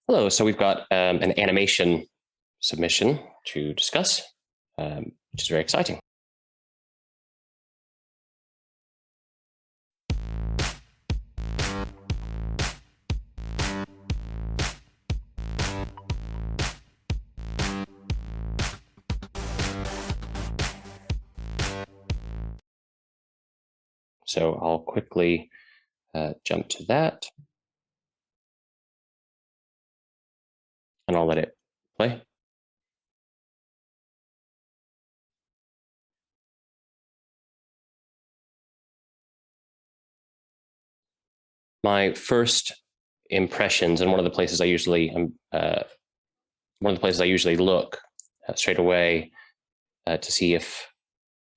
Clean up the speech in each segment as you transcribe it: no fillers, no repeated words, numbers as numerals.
Hello, so we've got an animation submission to discuss, which is very exciting. So I'll quickly jump to that, and I'll let it play. My first impressions, and one of the places I usually look straight away to see if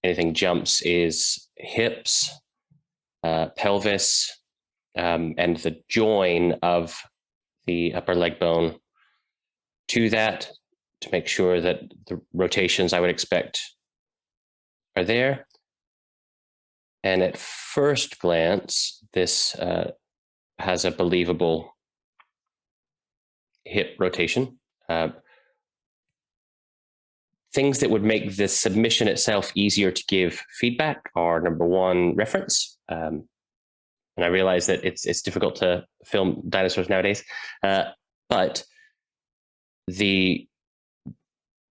anything jumps, is hips, pelvis, and the join of the upper leg bone to that, to make sure that the rotations I would expect are there. And at first glance, this has a believable hip rotation. Things that would make the submission itself easier to give feedback are, number one, reference. And I realize that it's difficult to film dinosaurs nowadays, but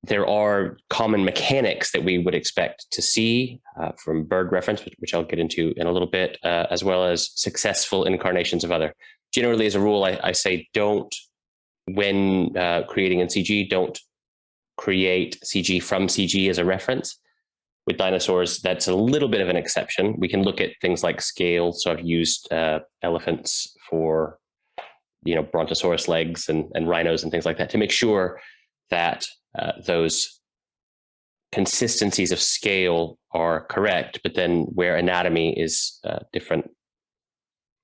there are common mechanics that we would expect to see from bird reference, which I'll get into in a little bit, as well as successful incarnations of other. Generally, as a rule, I say when creating in CG, don't create CG from CG as a reference. With dinosaurs, that's a little bit of an exception. We can look at things like scale. So I've used elephants for, brontosaurus legs and rhinos and things like that to make sure that those consistencies of scale are correct, but then where anatomy is different,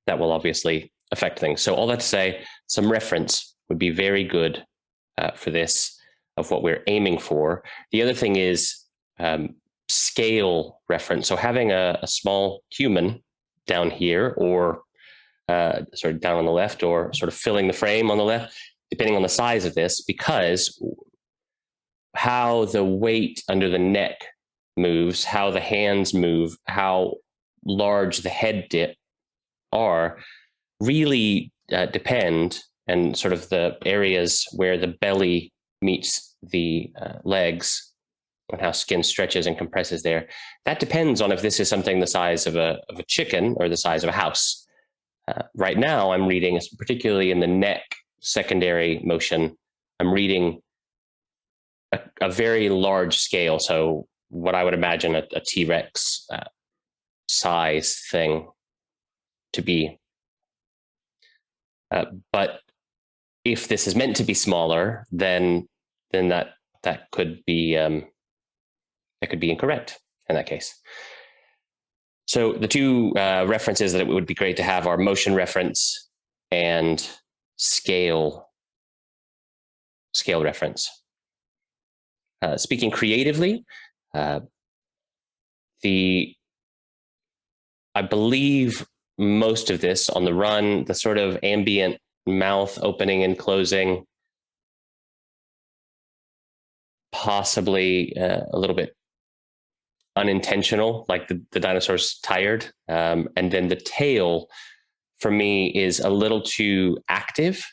that will obviously affect things. So all that to say, some reference would be very good for this, of what we're aiming for. The other thing is scale reference. So having a small human down here, or sort of down on the left, or sort of filling the frame on the left, depending on the size of this, because how the weight under the neck moves, how the hands move, how large the head dip are, really depend, and sort of the areas where the belly meets the legs and how skin stretches and compresses there, that depends on if this is something the size of a chicken or the size of a house. Right now, I'm reading, particularly in the neck secondary motion, I'm reading a very large scale. So what I would imagine a T-Rex size thing to be. But if this is meant to be smaller, then that could be incorrect in that case. So the two references that it would be great to have are motion reference and scale reference. Speaking creatively, I believe most of this on the run, the sort of ambient mouth opening and closing, possibly a little bit unintentional, like the dinosaur's tired. And then the tail, for me, is a little too active,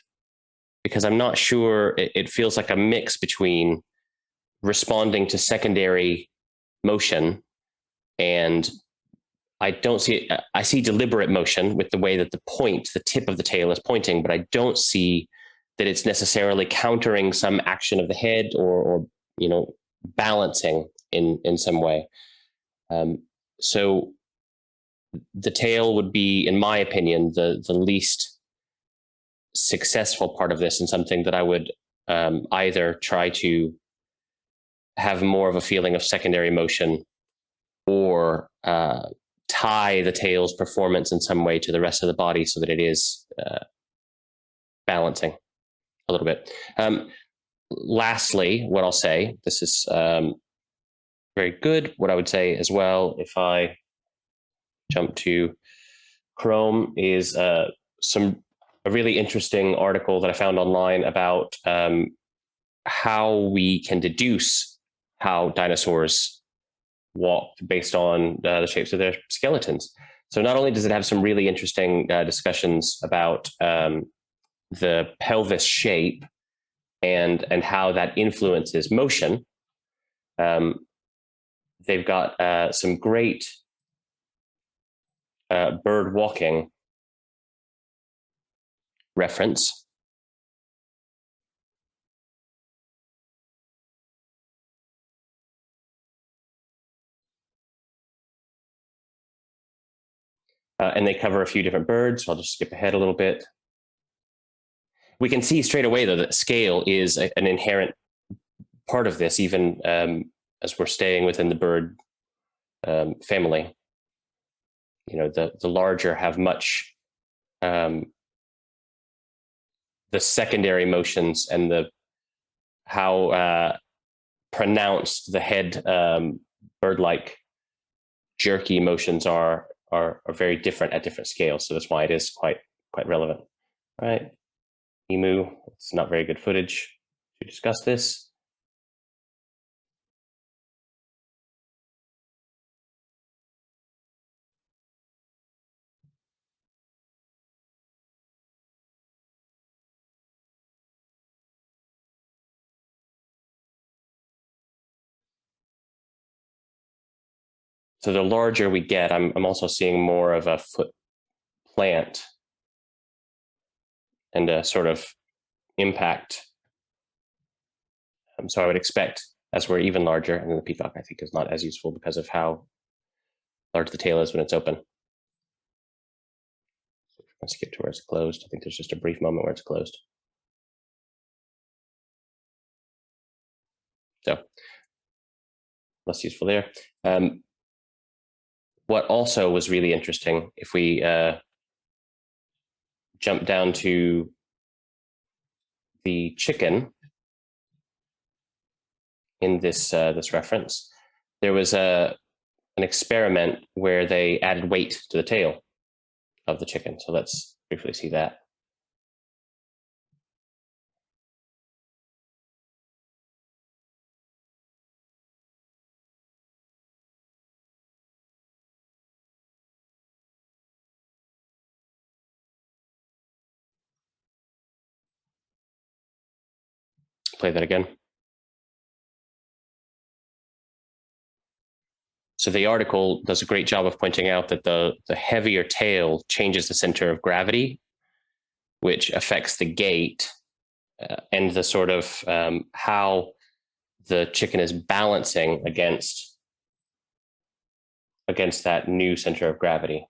because I'm not sure, it feels like a mix between responding to secondary motion, and I see deliberate motion with the way that the tip of the tail is pointing, but I don't see that it's necessarily countering some action of the head, or balancing in some way. So the tail would be, in my opinion, the least successful part of this, and something that I would either try to have more of a feeling of secondary motion, or tie the tail's performance in some way to the rest of the body so that it is balancing a little bit. Lastly, what I'll say, this is very good. What I would say as well, if I jump to Chrome, is some a really interesting article that I found online about how we can deduce how dinosaurs walked based on the shapes of their skeletons. So not only does it have some really interesting discussions about the pelvis shape and how that influences motion, they've got some great bird walking reference. And they cover a few different birds. So I'll just skip ahead a little bit. We can see straight away, though, that scale is an inherent part of this, even as we're staying within the bird family. You know, the larger have much, the secondary motions and how pronounced the head bird-like jerky motions are very different at different scales. So that's why it is quite relevant. All right, emu, it's not very good footage to discuss this. So the larger we get, I'm also seeing more of a foot plant and a sort of impact. So I would expect, as we're even larger, and the peacock I think is not as useful because of how large the tail is when it's open. So let's skip to where it's closed. I think there's just a brief moment where it's closed. So less useful there. What also was really interesting, if we jump down to the chicken in this this reference, there was an experiment where they added weight to the tail of the chicken. So let's briefly see that. Play that again. So the article does a great job of pointing out that the heavier tail changes the center of gravity, which affects the gait and the sort of how the chicken is balancing against that new center of gravity.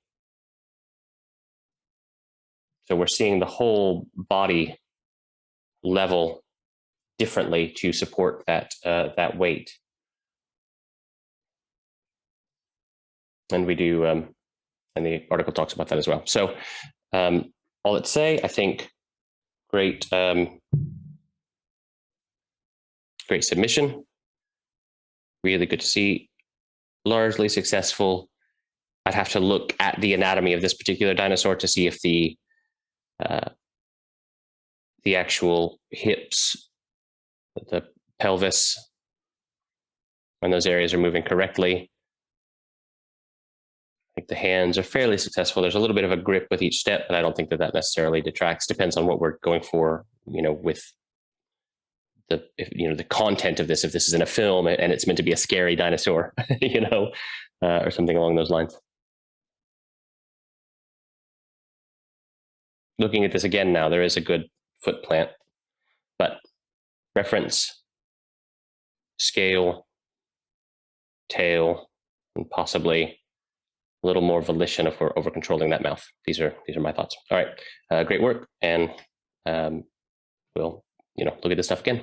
So we're seeing the whole body level differently to support that that weight. And we do, and the article talks about that as well. So all let's say, I think, great submission. Really good to see. Largely successful. I'd have to look at the anatomy of this particular dinosaur to see if the actual hips, the pelvis, when those areas are moving correctly. I think the hands are fairly successful. There's a little bit of a grip with each step, but I don't think that necessarily detracts. Depends on what we're going for, you know, with the content of this. If this is in a film and it's meant to be a scary dinosaur, you know, or something along those lines. Looking at this again now, there is a good foot plant, but reference, scale, tail, and possibly a little more volition if we're over controlling that mouth. These are my thoughts. All right, great work, and we'll look at this stuff again.